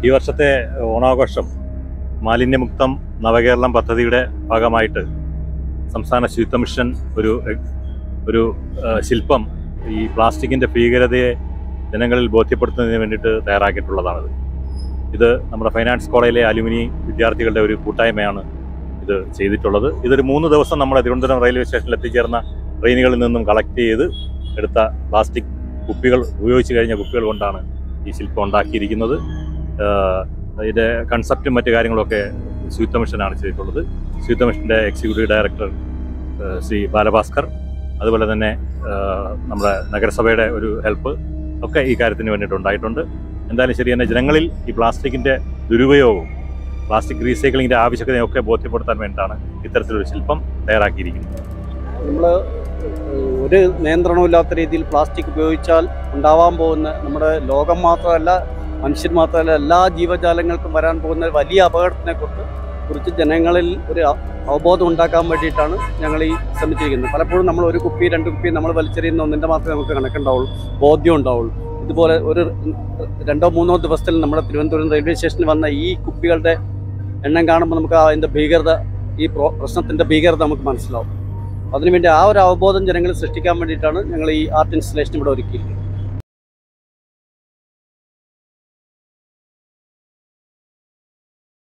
ഈ വർഷത്തെ ഓണാഘോഷം മാലിന്യമുക്തം നവകേരളം പദ്ധതിയുടെ ഭാഗമായിട്ട് സംസ്ഥാന ശുചിത്വ മിഷൻ ഒരു ശില്പം ഈ പ്ലാസ്റ്റിക്കിൻ്റെ ഭീകരതയെ ജനങ്ങളിൽ ബോധ്യപ്പെടുത്തുന്നതിന് വേണ്ടിയിട്ട് തയ്യാറാക്കിയിട്ടുള്ളതാണിത്. ഇത് നമ്മുടെ ഫൈനാൻസ് കോളേജിലെ അലുമിനി വിദ്യാർത്ഥികളുടെ ഒരു കൂട്ടായ്മയാണ് ഇത് ചെയ്തിട്ടുള്ളത്. ഇതൊരു 3 ദിവസം നമ്മുടെ തിരുവനന്തപുരം റെയിൽവേ സ്റ്റേഷനിൽ എത്തിച്ചേർന്ന ട്രെയിനുകളിൽ നിന്നും കളക്ട് ചെയ്ത് എടുത്ത പ്ലാസ്റ്റിക് കുപ്പികൾ, ഉപയോഗിച്ച് കഴിഞ്ഞ കുപ്പികൾ കൊണ്ടാണ് ഈ ശില്പം ഉണ്ടാക്കിയിരിക്കുന്നത്. ഇതിൻ്റെ കൺസെപ്റ്റും മറ്റു കാര്യങ്ങളൊക്കെ ശുചിത്വ മിഷനാണ് ചെയ്തിട്ടുള്ളത്. ശുചിത്വ മിഷൻ്റെ എക്സിക്യൂട്ടീവ് ഡയറക്ടർ ശ്രീ ബാലഭാസ്കർ, അതുപോലെ തന്നെ നമ്മുടെ നഗരസഭയുടെ ഒരു ഹെൽപ്പ് ഒക്കെ ഈ കാര്യത്തിന് വേണ്ടിയിട്ടുണ്ടായിട്ടുണ്ട്. എന്തായാലും ശരി തന്നെ ജനങ്ങളിൽ ഈ പ്ലാസ്റ്റിക്കിൻ്റെ ദുരുപയോഗവും പ്ലാസ്റ്റിക് റീസൈക്ലിങ്ങിൻ്റെ ആവശ്യകതയൊക്കെ ബോധ്യപ്പെടുത്താൻ വേണ്ടിയിട്ടാണ് ഇത്തരത്തിലൊരു ശില്പം തയ്യാറാക്കിയിരിക്കുന്നത്. നമ്മൾ ഒരു നിയന്ത്രണമില്ലാത്ത രീതിയിൽ പ്ലാസ്റ്റിക് ഉപയോഗിച്ചാൽ ഉണ്ടാവാൻ പോകുന്ന നമ്മുടെ ലോകം മാത്രമല്ല, മനുഷ്യർ മാത്രമല്ല, എല്ലാ ജീവജാലങ്ങൾക്കും വരാൻ പോകുന്ന വലിയ അപകടത്തിനെ കുറിച്ച് ജനങ്ങളിൽ ഒരു അവബോധം ഉണ്ടാക്കാൻ വേണ്ടിയിട്ടാണ് ഞങ്ങൾ ഈ ശ്രമിച്ചിരിക്കുന്നത്. പലപ്പോഴും നമ്മൾ ഒരു കുപ്പി 2 കുപ്പി നമ്മൾ വലിച്ചെറിയുന്ന ഒന്നിൻ്റെ മാത്രമേ നമുക്ക് കണക്കുണ്ടാവുള്ളൂ, ബോധ്യം ഉണ്ടാവുള്ളൂ. ഇതുപോലെ ഒരു 2-3 ദിവസത്തിൽ നമ്മുടെ തിരുവനന്തപുരം റെയിൽവേ സ്റ്റേഷനിൽ വന്ന ഈ കുപ്പികളുടെ എണ്ണം കാണുമ്പോൾ നമുക്ക് അതിൻ്റെ ഭീകരത, ഈ പ്രശ്നത്തിൻ്റെ ഭീകരത നമുക്ക് മനസ്സിലാവും. അതിനുവേണ്ടി ആ ഒരു അവബോധം ജനങ്ങളിൽ സൃഷ്ടിക്കാൻ വേണ്ടിയിട്ടാണ് ഞങ്ങൾ ഈ ആർട്ട് ഇൻസ്റ്റലേഷൻ ഇവിടെ ഒരുക്കിയിരിക്കുന്നത്.